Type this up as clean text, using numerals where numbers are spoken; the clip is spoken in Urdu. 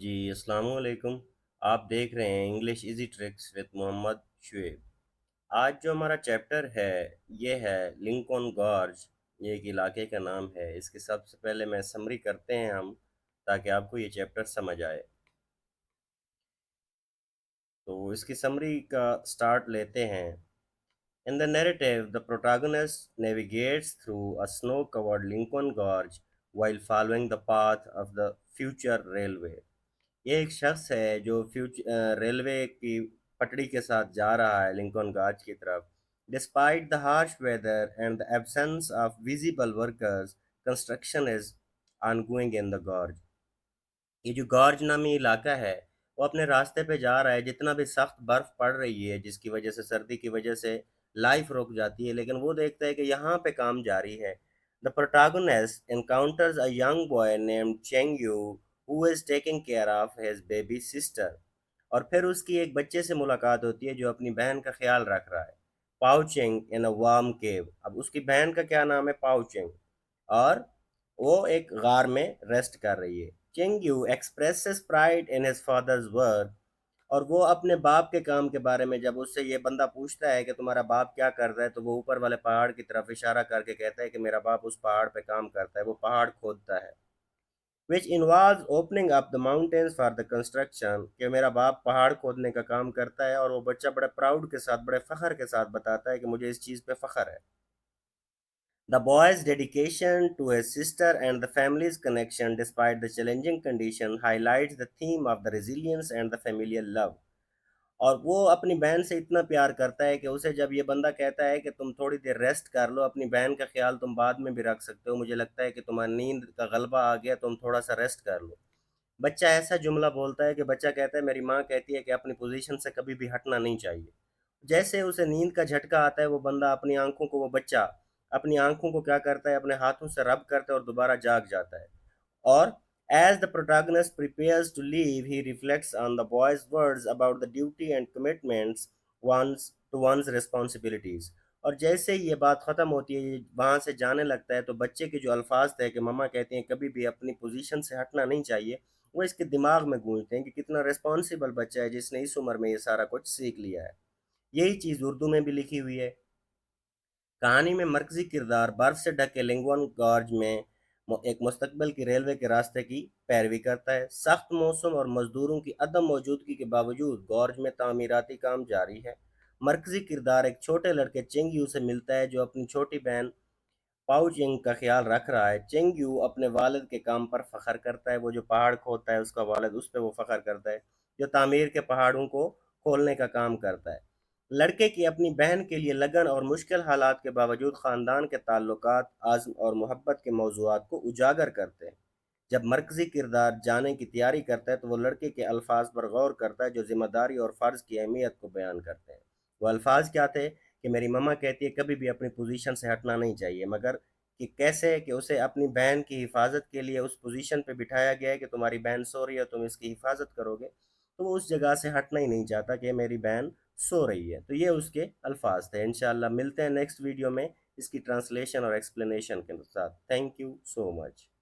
جی السلام علیکم۔ آپ دیکھ رہے ہیں انگلش ایزی ٹرکس وتھ محمد شعیب۔ آج جو ہمارا چیپٹر ہے یہ ہے لنکن گارج۔ یہ ایک علاقے کا نام ہے۔ اس کی سب سے پہلے میں سمری کرتے ہیں ہم، تاکہ آپ کو یہ چیپٹر سمجھ آئے۔ تو اس کی سمری کا سٹارٹ لیتے ہیں۔ In the narrative, the protagonist navigates through a snow-covered Lincoln Gorge while following the path of the future railway۔ یہ ایک شخص ہے جو ریلوے کی پٹڑی کے ساتھ جا رہا ہے لنکن گارج کی طرف۔ Despite the harsh weather and the absence of visible workers, construction is ongoing in the gorge۔ یہ جو گارج نامی علاقہ ہے وہ اپنے راستے پہ جا رہا ہے، جتنا بھی سخت برف پڑ رہی ہے جس کی وجہ سے سردی کی وجہ سے لائف رک جاتی ہے، لیکن وہ دیکھتا ہے کہ یہاں پہ کام جاری ہے۔ The protagonist encounters a young boy named Cheng Yu who is taking care of his baby sister۔ اور پھر اس کی ایک بچے سے ملاقات ہوتی ہے جو اپنی بہن کا خیال رکھ رہا ہے۔ پاؤ چنگ in a warm cave۔ اب اس کی بہن کا کیا نام ہے؟ پاؤ چنگ، اور وہ ایک غار میں ریسٹ کر رہی ہے۔ Chung Yu expresses pride in his father's work. اور وہ اپنے باپ کے کام کے بارے میں جب اس سے یہ بندہ پوچھتا ہے کہ تمہارا باپ کیا کرتا ہے، تو وہ اوپر والے پہاڑ کی طرف اشارہ کر کے کہتا ہے کہ میرا باپ اس پہاڑ پہ کام کرتا ہے، وہ پہاڑ کھودتا ہے۔ which involves opening up the mountains for the construction۔ کہ میرا باپ پہاڑ کھودنے کا کام کرتا ہے، اور وہ بچہ بڑے پراؤڈ کے ساتھ، بڑے فخر کے ساتھ بتاتا ہے کہ مجھے اس چیز پہ فخر ہے۔ The boy's dedication to his sister and the family's connection despite the challenging condition highlights the theme of the resilience and the familial love۔ اور وہ اپنی بہن سے اتنا پیار کرتا ہے کہ اسے جب یہ بندہ کہتا ہے کہ تم تھوڑی دیر ریسٹ کر لو، اپنی بہن کا خیال تم بعد میں بھی رکھ سکتے ہو، مجھے لگتا ہے کہ تمہاری نیند کا غلبہ آ گیا، تم تھوڑا سا ریسٹ کر لو۔ بچہ ایسا جملہ بولتا ہے کہ بچہ کہتا ہے میری ماں کہتی ہے کہ اپنی پوزیشن سے کبھی بھی ہٹنا نہیں چاہیے۔ جیسے اسے نیند کا جھٹکا آتا ہے، وہ بندہ اپنی آنکھوں کو، وہ بچہ اپنی آنکھوں کو کیا کرتا ہے، اپنے ہاتھوں سے رب کرتا ہے اور دوبارہ جاگ جاتا ہے۔ اور as the protagonist prepares to leave, he reflects on the boy's words about the duty and commitments one's responsibilities۔ اور جیسے ہی یہ بات ختم ہوتی ہے، یہ وہاں سے جانے لگتا ہے، تو بچے کے جو الفاظ تھے کہ مما کہتی ہیں کبھی بھی اپنی پوزیشن سے ہٹنا نہیں چاہیے، وہ اس کے دماغ میں گونجتے ہیں کہ کتنا ریسپانسیبل بچہ ہے جس نے اس عمر میں یہ سارا کچھ سیکھ لیا ہے۔ یہی چیز اردو میں بھی لکھی ہوئی ہے۔ کہانی میں مرکزی کردار برف سے ڈھکے لنگون گارج میں ایک مستقبل کی ریلوے کے راستے کی پیروی کرتا ہے۔ سخت موسم اور مزدوروں کی عدم موجودگی کے باوجود گارج میں تعمیراتی کام جاری ہے۔ مرکزی کردار ایک چھوٹے لڑکے چنگ یو سے ملتا ہے جو اپنی چھوٹی بہن پاؤ چنگ کا خیال رکھ رہا ہے۔ چنگ یو اپنے والد کے کام پر فخر کرتا ہے، وہ جو پہاڑ کھودتا ہے اس کا والد، اس پہ وہ فخر کرتا ہے، جو تعمیر کے پہاڑوں کو کھولنے کا کام کرتا ہے۔ لڑکے کی اپنی بہن کے لیے لگن اور مشکل حالات کے باوجود خاندان کے تعلقات، عزم اور محبت کے موضوعات کو اجاگر کرتے ہیں۔ جب مرکزی کردار جانے کی تیاری کرتا ہے تو وہ لڑکے کے الفاظ پر غور کرتا ہے جو ذمہ داری اور فرض کی اہمیت کو بیان کرتے ہیں۔ وہ الفاظ کیا تھے کہ میری مما کہتی ہے کبھی بھی اپنی پوزیشن سے ہٹنا نہیں چاہیے، مگر کہ کیسے کہ اسے اپنی بہن کی حفاظت کے لیے اس پوزیشن پہ بٹھایا گیا ہے کہ تمہاری بہن سو رہی ہے، تم اس کی حفاظت کرو گے، تو وہ اس جگہ سے ہٹنا ہی نہیں چاہتا کہ میری بہن سو رہی ہے۔ تو یہ اس کے الفاظ تھے۔ انشاءاللہ ملتے ہیں نیکسٹ ویڈیو میں اس کی ٹرانسلیشن اور ایکسپلینیشن کے ساتھ۔ Thank you so much.